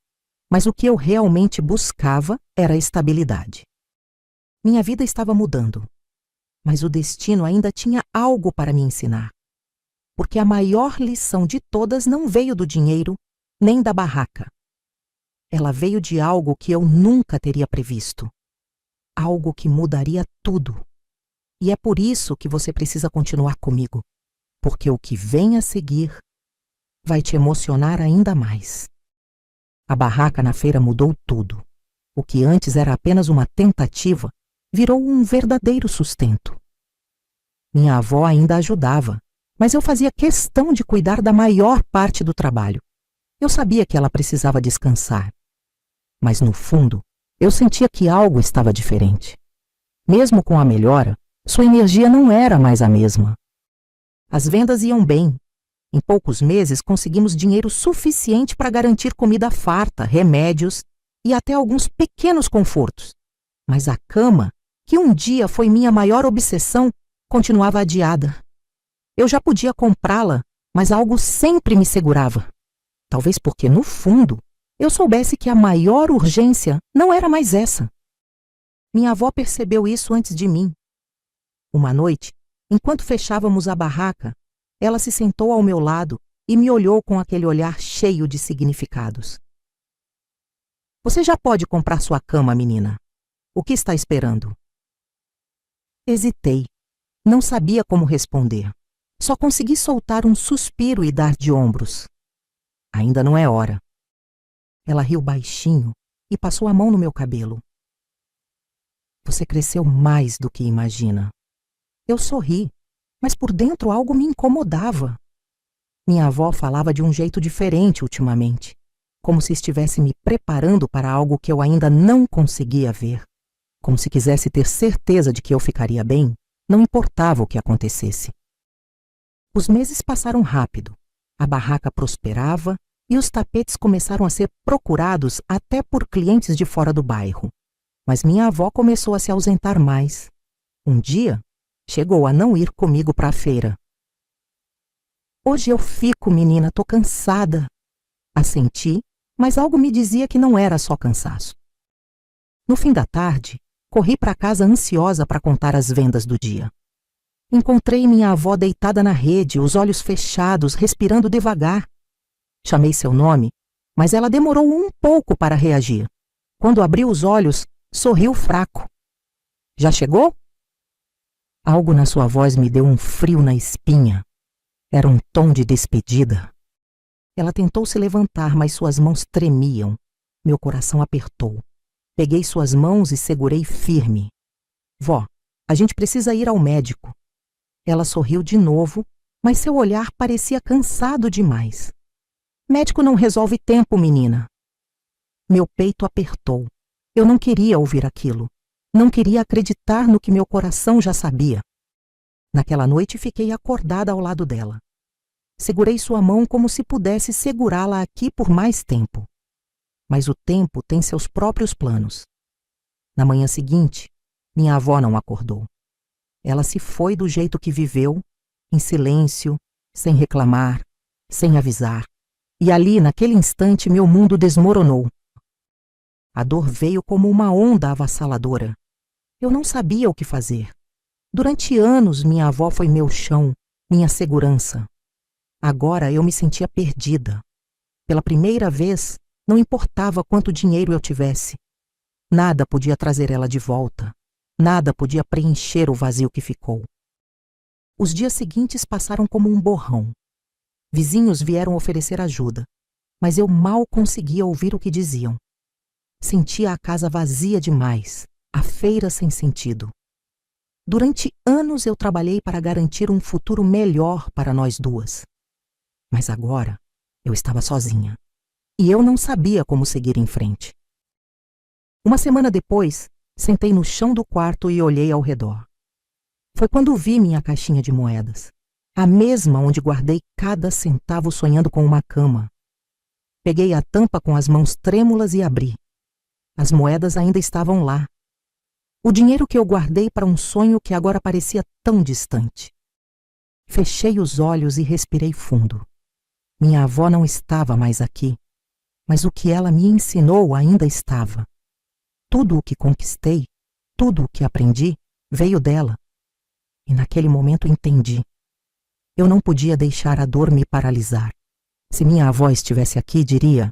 mas o que eu realmente buscava era estabilidade. Minha vida estava mudando, mas o destino ainda tinha algo para me ensinar. Porque a maior lição de todas não veio do dinheiro, nem da barraca. Ela veio de algo que eu nunca teria previsto. Algo que mudaria tudo. E é por isso que você precisa continuar comigo. Porque o que vem a seguir vai te emocionar ainda mais. A barraca na feira mudou tudo. O que antes era apenas uma tentativa, virou um verdadeiro sustento. Minha avó ainda ajudava, mas eu fazia questão de cuidar da maior parte do trabalho. Eu sabia que ela precisava descansar. Mas no fundo, eu sentia que algo estava diferente. Mesmo com a melhora, sua energia não era mais a mesma. As vendas iam bem. Em poucos meses, conseguimos dinheiro suficiente para garantir comida farta, remédios e até alguns pequenos confortos. Mas a cama, que um dia foi minha maior obsessão, continuava adiada. Eu já podia comprá-la, mas algo sempre me segurava. Talvez porque, no fundo, eu soubesse que a maior urgência não era mais essa. Minha avó percebeu isso antes de mim. Uma noite, enquanto fechávamos a barraca, ela se sentou ao meu lado e me olhou com aquele olhar cheio de significados. Você já pode comprar sua cama, menina. O que está esperando? Hesitei. Não sabia como responder. Só consegui soltar um suspiro e dar de ombros. Ainda não é hora. Ela riu baixinho e passou a mão no meu cabelo. Você cresceu mais do que imagina. Eu sorri, mas por dentro algo me incomodava. Minha avó falava de um jeito diferente ultimamente, como se estivesse me preparando para algo que eu ainda não conseguia ver, como se quisesse ter certeza de que eu ficaria bem, não importava o que acontecesse. Os meses passaram rápido, a barraca prosperava e os tapetes começaram a ser procurados até por clientes de fora do bairro. Mas minha avó começou a se ausentar mais. Um dia, chegou a não ir comigo para a feira. Hoje eu fico, menina, tô cansada. Assenti, mas algo me dizia que não era só cansaço. No fim da tarde, corri para casa ansiosa para contar as vendas do dia. Encontrei minha avó deitada na rede, os olhos fechados, respirando devagar. Chamei seu nome, mas ela demorou um pouco para reagir. Quando abriu os olhos, sorriu fraco. Já chegou? Algo na sua voz me deu um frio na espinha. Era um tom de despedida. Ela tentou se levantar, mas suas mãos tremiam. Meu coração apertou. Peguei suas mãos e segurei firme. Vó, a gente precisa ir ao médico. Ela sorriu de novo, mas seu olhar parecia cansado demais. Médico não resolve tempo, menina. Meu peito apertou. Eu não queria ouvir aquilo. Não queria acreditar no que meu coração já sabia. Naquela noite fiquei acordada ao lado dela. Segurei sua mão como se pudesse segurá-la aqui por mais tempo. Mas o tempo tem seus próprios planos. Na manhã seguinte, minha avó não acordou. Ela se foi do jeito que viveu, em silêncio, sem reclamar, sem avisar. E ali, naquele instante, meu mundo desmoronou. A dor veio como uma onda avassaladora. Eu não sabia o que fazer. Durante anos, minha avó foi meu chão, minha segurança. Agora eu me sentia perdida. Pela primeira vez, não importava quanto dinheiro eu tivesse. Nada podia trazer ela de volta. Nada podia preencher o vazio que ficou. Os dias seguintes passaram como um borrão. Vizinhos vieram oferecer ajuda, mas eu mal conseguia ouvir o que diziam. Sentia a casa vazia demais, a feira sem sentido. Durante anos eu trabalhei para garantir um futuro melhor para nós duas. Mas agora eu estava sozinha. E eu não sabia como seguir em frente. Uma semana depois, sentei no chão do quarto e olhei ao redor. Foi quando vi minha caixinha de moedas, a mesma onde guardei cada centavo sonhando com uma cama. Peguei a tampa com as mãos trêmulas e abri. As moedas ainda estavam lá. O dinheiro que eu guardei para um sonho que agora parecia tão distante. Fechei os olhos e respirei fundo. Minha avó não estava mais aqui, mas o que ela me ensinou ainda estava. Tudo o que conquistei, tudo o que aprendi, veio dela. E naquele momento entendi. Eu não podia deixar a dor me paralisar. Se minha avó estivesse aqui, diria: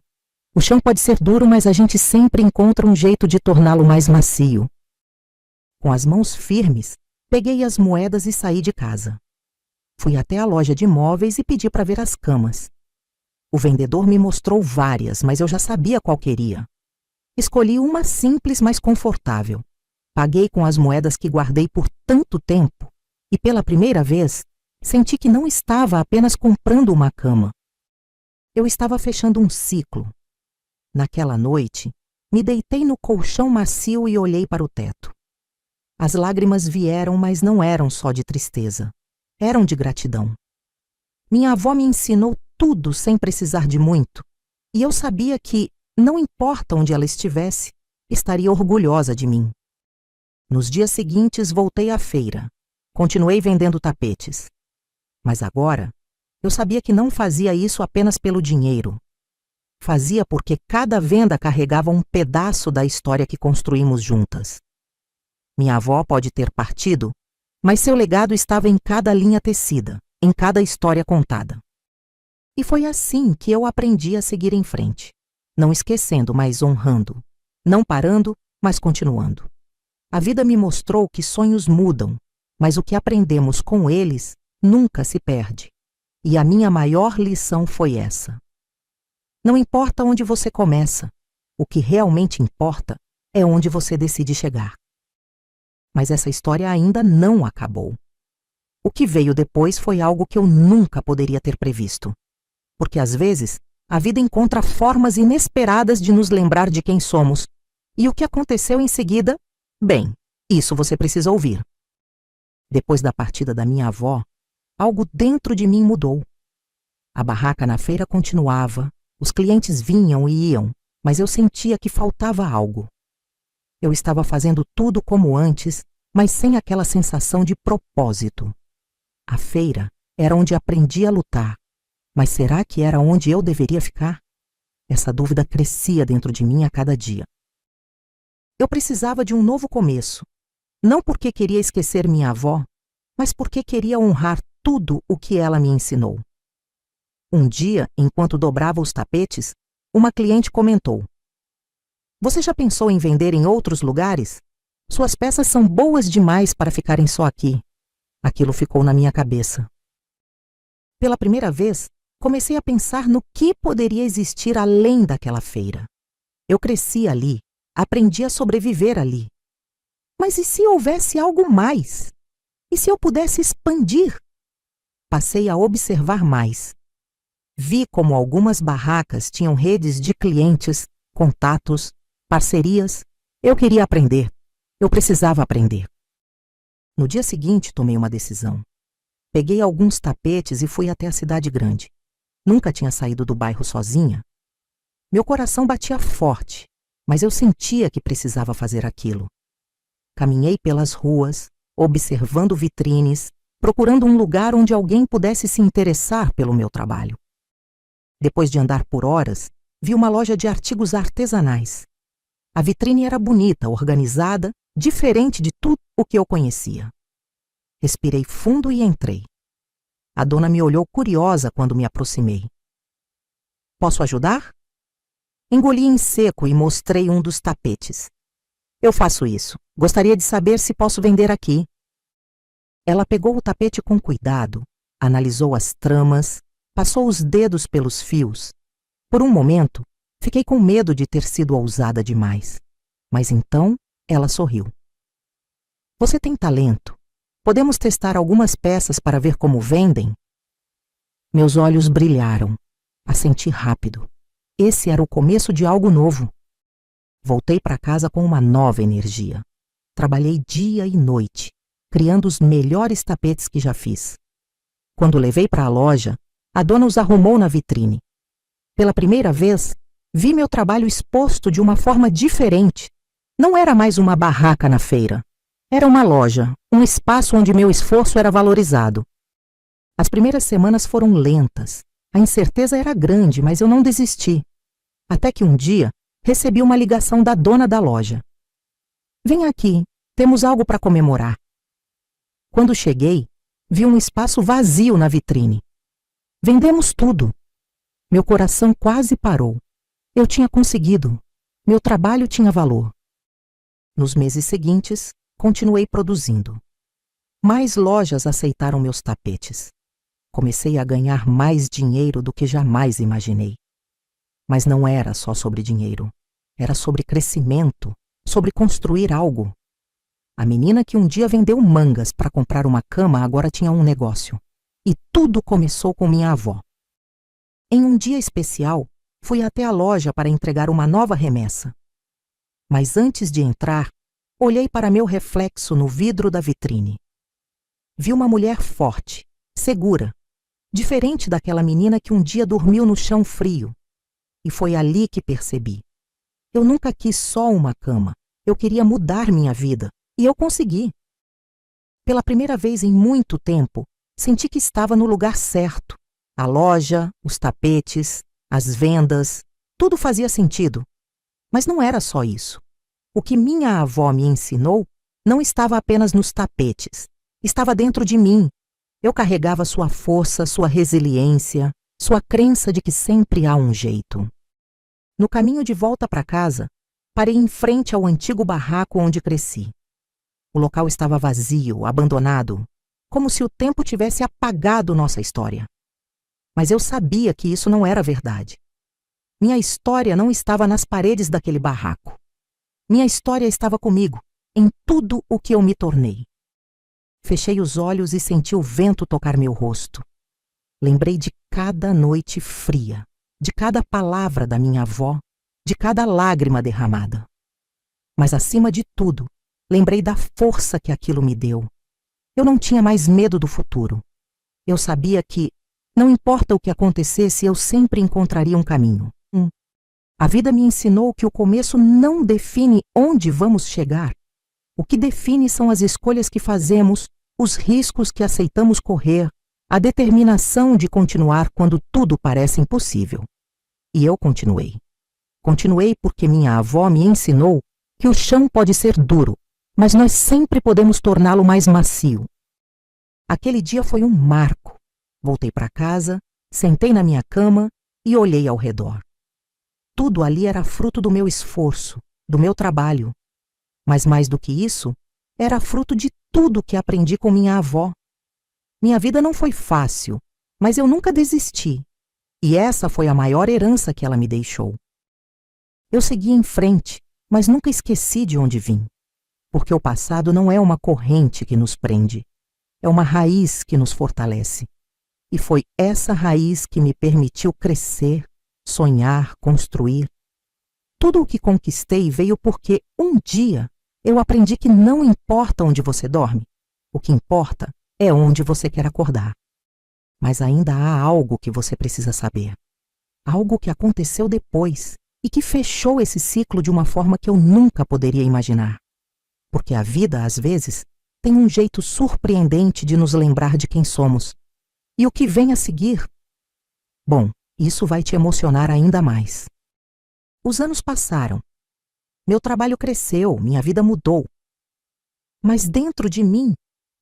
o chão pode ser duro, mas a gente sempre encontra um jeito de torná-lo mais macio. Com as mãos firmes, peguei as moedas e saí de casa. Fui até a loja de móveis e pedi para ver as camas. O vendedor me mostrou várias, mas eu já sabia qual queria. Escolhi uma simples, mas confortável. Paguei com as moedas que guardei por tanto tempo e, pela primeira vez, senti que não estava apenas comprando uma cama. Eu estava fechando um ciclo. Naquela noite, me deitei no colchão macio e olhei para o teto. As lágrimas vieram, mas não eram só de tristeza. Eram de gratidão. Minha avó me ensinou tudo sem precisar de muito, e eu sabia que, não importa onde ela estivesse, estaria orgulhosa de mim. Nos dias seguintes voltei à feira. Continuei vendendo tapetes. Mas agora, eu sabia que não fazia isso apenas pelo dinheiro. Fazia porque cada venda carregava um pedaço da história que construímos juntas. Minha avó pode ter partido, mas seu legado estava em cada linha tecida, em cada história contada. E foi assim que eu aprendi a seguir em frente, não esquecendo, mas honrando, não parando, mas continuando. A vida me mostrou que sonhos mudam, mas o que aprendemos com eles nunca se perde. E a minha maior lição foi essa. Não importa onde você começa, o que realmente importa é onde você decide chegar. Mas essa história ainda não acabou. O que veio depois foi algo que eu nunca poderia ter previsto. Porque às vezes, a vida encontra formas inesperadas de nos lembrar de quem somos. E o que aconteceu em seguida? Bem, isso você precisa ouvir. Depois da partida da minha avó, algo dentro de mim mudou. A barraca na feira continuava, os clientes vinham e iam, mas eu sentia que faltava algo. Eu estava fazendo tudo como antes, mas sem aquela sensação de propósito. A feira era onde aprendi a lutar, mas será que era onde eu deveria ficar? Essa dúvida crescia dentro de mim a cada dia. Eu precisava de um novo começo, não porque queria esquecer minha avó, mas porque queria honrar tudo o que ela me ensinou. Um dia, enquanto dobrava os tapetes, uma cliente comentou: "Você já pensou em vender em outros lugares? Suas peças são boas demais para ficarem só aqui." Aquilo ficou na minha cabeça. Pela primeira vez, comecei a pensar no que poderia existir além daquela feira. Eu cresci ali, aprendi a sobreviver ali. Mas e se houvesse algo mais? E se eu pudesse expandir? Passei a observar mais. Vi como algumas barracas tinham redes de clientes, contatos, parcerias. Eu queria aprender. Eu precisava aprender. No dia seguinte, tomei uma decisão. Peguei alguns tapetes e fui até a cidade grande. Nunca tinha saído do bairro sozinha. Meu coração batia forte, mas eu sentia que precisava fazer aquilo. Caminhei pelas ruas, observando vitrines, procurando um lugar onde alguém pudesse se interessar pelo meu trabalho. Depois de andar por horas, vi uma loja de artigos artesanais. A vitrine era bonita, organizada, diferente de tudo o que eu conhecia. Respirei fundo e entrei. A dona me olhou curiosa quando me aproximei. "Posso ajudar?" Engoli em seco e mostrei um dos tapetes. "Eu faço isso. Gostaria de saber se posso vender aqui." Ela pegou o tapete com cuidado, analisou as tramas, passou os dedos pelos fios. Por um momento, fiquei com medo de ter sido ousada demais. Mas então, ela sorriu. "Você tem talento. Podemos testar algumas peças para ver como vendem?" Meus olhos brilharam. Assenti rápido. Esse era o começo de algo novo. Voltei para casa com uma nova energia. Trabalhei dia e noite, criando os melhores tapetes que já fiz. Quando levei para a loja, a dona os arrumou na vitrine. Pela primeira vez, vi meu trabalho exposto de uma forma diferente. Não era mais uma barraca na feira. Era uma loja, um espaço onde meu esforço era valorizado. As primeiras semanas foram lentas. A incerteza era grande, mas eu não desisti. Até que um dia, recebi uma ligação da dona da loja. "Vem aqui, temos algo para comemorar." Quando cheguei, vi um espaço vazio na vitrine. Vendemos tudo. Meu coração quase parou. Eu tinha conseguido. Meu trabalho tinha valor. Nos meses seguintes, continuei produzindo. Mais lojas aceitaram meus tapetes. Comecei a ganhar mais dinheiro do que jamais imaginei. Mas não era só sobre dinheiro. Era sobre crescimento, sobre construir algo. A menina que um dia vendeu mangas para comprar uma cama agora tinha um negócio. E tudo começou com minha avó. Em um dia especial, fui até a loja para entregar uma nova remessa. Mas antes de entrar, olhei para meu reflexo no vidro da vitrine. Vi uma mulher forte, segura, diferente daquela menina que um dia dormiu no chão frio. E foi ali que percebi. Eu nunca quis só uma cama. Eu queria mudar minha vida. E eu consegui. Pela primeira vez em muito tempo, senti que estava no lugar certo. A loja, os tapetes, as vendas, tudo fazia sentido. Mas não era só isso. O que minha avó me ensinou não estava apenas nos tapetes. Estava dentro de mim. Eu carregava sua força, sua resiliência, sua crença de que sempre há um jeito. No caminho de volta para casa, parei em frente ao antigo barraco onde cresci. O local estava vazio, abandonado, como se o tempo tivesse apagado nossa história. Mas eu sabia que isso não era verdade. Minha história não estava nas paredes daquele barraco. Minha história estava comigo, em tudo o que eu me tornei. Fechei os olhos e senti o vento tocar meu rosto. Lembrei de cada noite fria, de cada palavra da minha avó, de cada lágrima derramada. Mas, acima de tudo, lembrei da força que aquilo me deu. Eu não tinha mais medo do futuro. Eu sabia que, não importa o que acontecesse, eu sempre encontraria um caminho. A vida me ensinou que o começo não define onde vamos chegar. O que define são as escolhas que fazemos, os riscos que aceitamos correr, a determinação de continuar quando tudo parece impossível. E eu continuei. Continuei porque minha avó me ensinou que o chão pode ser duro, mas nós sempre podemos torná-lo mais macio. Aquele dia foi um marco. Voltei para casa, sentei na minha cama e olhei ao redor. Tudo ali era fruto do meu esforço, do meu trabalho. Mas mais do que isso, era fruto de tudo que aprendi com minha avó. Minha vida não foi fácil, mas eu nunca desisti. E essa foi a maior herança que ela me deixou. Eu segui em frente, mas nunca esqueci de onde vim. Porque o passado não é uma corrente que nos prende, é uma raiz que nos fortalece. E foi essa raiz que me permitiu crescer, sonhar, construir. Tudo o que conquistei veio porque um dia eu aprendi que não importa onde você dorme, o que importa é onde você quer acordar. Mas ainda há algo que você precisa saber. Algo que aconteceu depois e que fechou esse ciclo de uma forma que eu nunca poderia imaginar. Porque a vida, às vezes, tem um jeito surpreendente de nos lembrar de quem somos. E o que vem a seguir? Bom, isso vai te emocionar ainda mais. Os anos passaram. Meu trabalho cresceu, minha vida mudou. Mas dentro de mim,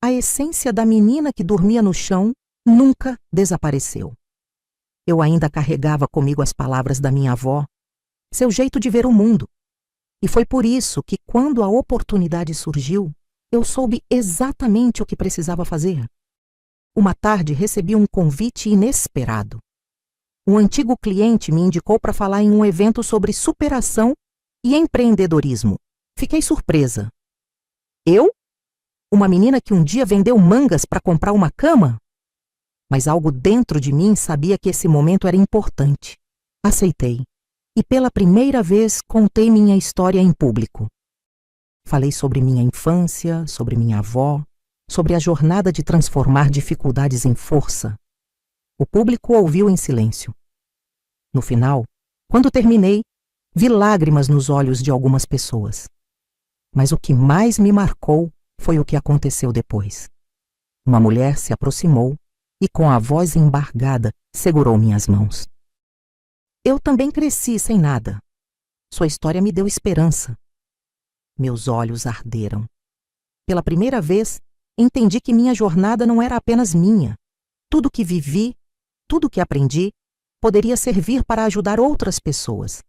a essência da menina que dormia no chão nunca desapareceu. Eu ainda carregava comigo as palavras da minha avó, seu jeito de ver o mundo. E foi por isso que, quando a oportunidade surgiu, eu soube exatamente o que precisava fazer. Uma tarde recebi um convite inesperado. Um antigo cliente me indicou para falar em um evento sobre superação e empreendedorismo. Fiquei surpresa. Eu? Uma menina que um dia vendeu mangas para comprar uma cama? Mas algo dentro de mim sabia que esse momento era importante. Aceitei. E pela primeira vez contei minha história em público. Falei sobre minha infância, sobre minha avó, sobre a jornada de transformar dificuldades em força. O público ouviu em silêncio. No final, quando terminei, vi lágrimas nos olhos de algumas pessoas. Mas o que mais me marcou foi o que aconteceu depois. Uma mulher se aproximou e, com a voz embargada, segurou minhas mãos. Eu também cresci sem nada. Sua história me deu esperança. Meus olhos arderam. Pela primeira vez, entendi que minha jornada não era apenas minha. Tudo que vivi, tudo que aprendi, poderia servir para ajudar outras pessoas.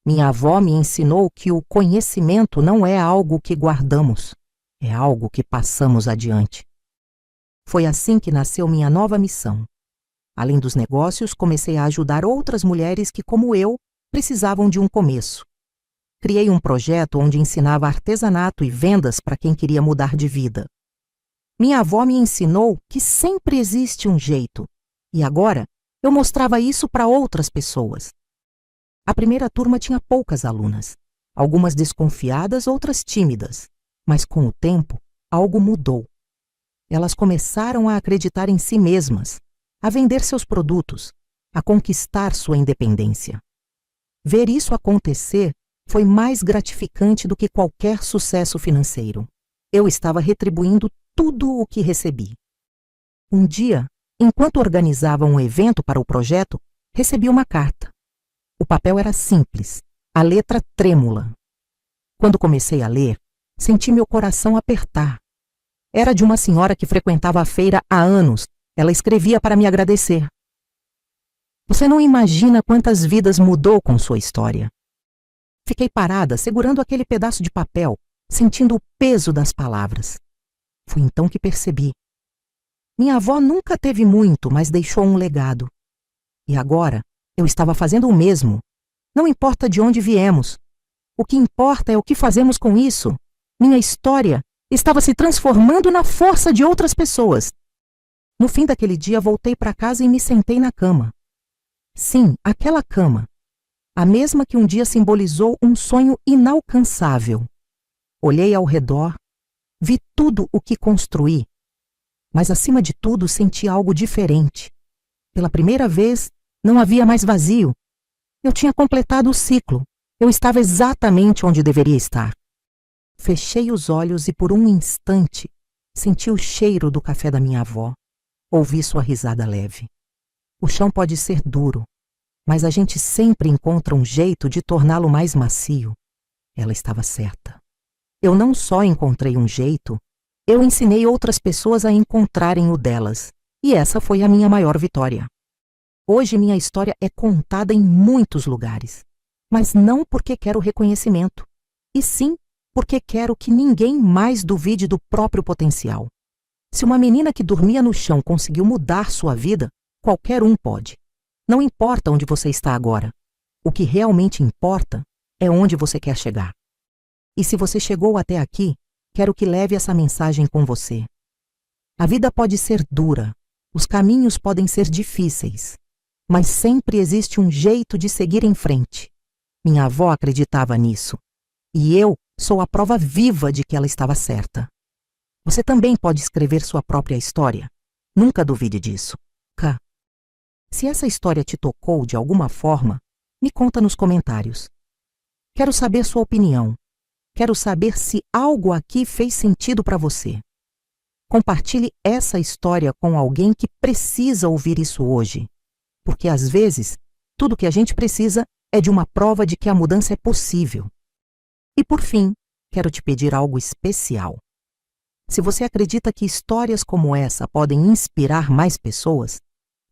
Minha avó me ensinou que o conhecimento não é algo que guardamos, é algo que passamos adiante. Foi assim que nasceu minha nova missão. Além dos negócios, comecei a ajudar outras mulheres que, como eu, precisavam de um começo. Criei um projeto onde ensinava artesanato e vendas para quem queria mudar de vida. Minha avó me ensinou que sempre existe um jeito, e agora eu mostrava isso para outras pessoas. A primeira turma tinha poucas alunas, algumas desconfiadas, outras tímidas, mas com o tempo, algo mudou. Elas começaram a acreditar em si mesmas, a vender seus produtos, a conquistar sua independência. Ver isso acontecer foi mais gratificante do que qualquer sucesso financeiro. Eu estava retribuindo tudo o que recebi. Um dia, enquanto organizava um evento para o projeto, recebi uma carta. O papel era simples, a letra trêmula. Quando comecei a ler, senti meu coração apertar. Era de uma senhora que frequentava a feira há anos. Ela escrevia para me agradecer. Você não imagina quantas vidas mudou com sua história. Fiquei parada, segurando aquele pedaço de papel, sentindo o peso das palavras. Foi então que percebi. Minha avó nunca teve muito, mas deixou um legado. E agora, eu estava fazendo o mesmo. Não importa de onde viemos. O que importa é o que fazemos com isso. Minha história estava se transformando na força de outras pessoas. No fim daquele dia, voltei para casa e me sentei na cama. Sim, aquela cama. A mesma que um dia simbolizou um sonho inalcançável. Olhei ao redor, vi tudo o que construí, mas acima de tudo senti algo diferente. Pela primeira vez, não havia mais vazio. Eu tinha completado o ciclo. Eu estava exatamente onde deveria estar. Fechei os olhos e por um instante senti o cheiro do café da minha avó. Ouvi sua risada leve. O chão pode ser duro, Mas a gente sempre encontra um jeito de torná-lo mais macio. Ela estava certa. Eu não só encontrei um jeito, eu ensinei outras pessoas a encontrarem o delas. E essa foi a minha maior vitória. Hoje minha história é contada em muitos lugares. Mas não porque quero reconhecimento, e sim porque quero que ninguém mais duvide do próprio potencial. Se uma menina que dormia no chão conseguiu mudar sua vida, qualquer um pode. Não importa onde você está agora. O que realmente importa é onde você quer chegar. E se você chegou até aqui, quero que leve essa mensagem com você. A vida pode ser dura, os caminhos podem ser difíceis, mas sempre existe um jeito de seguir em frente. Minha avó acreditava nisso, e eu sou a prova viva de que ela estava certa. Você também pode escrever sua própria história. Nunca duvide disso. K. Se essa história te tocou de alguma forma, me conta nos comentários. Quero saber sua opinião. Quero saber se algo aqui fez sentido para você. Compartilhe essa história com alguém que precisa ouvir isso hoje. Porque às vezes, tudo que a gente precisa é de uma prova de que a mudança é possível. E por fim, quero te pedir algo especial. Se você acredita que histórias como essa podem inspirar mais pessoas,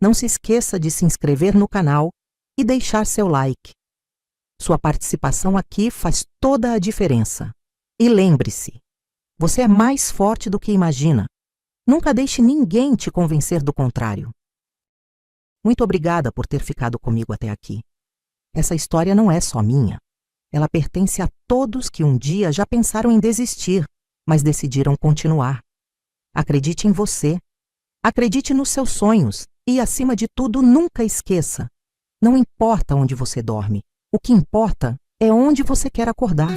não se esqueça de se inscrever no canal e deixar seu like. Sua participação aqui faz toda a diferença. E lembre-se, você é mais forte do que imagina. Nunca deixe ninguém te convencer do contrário. Muito obrigada por ter ficado comigo até aqui. Essa história não é só minha. Ela pertence a todos que um dia já pensaram em desistir, mas decidiram continuar. Acredite em você. Acredite nos seus sonhos e, acima de tudo, nunca esqueça. Não importa onde você dorme. O que importa é onde você quer acordar.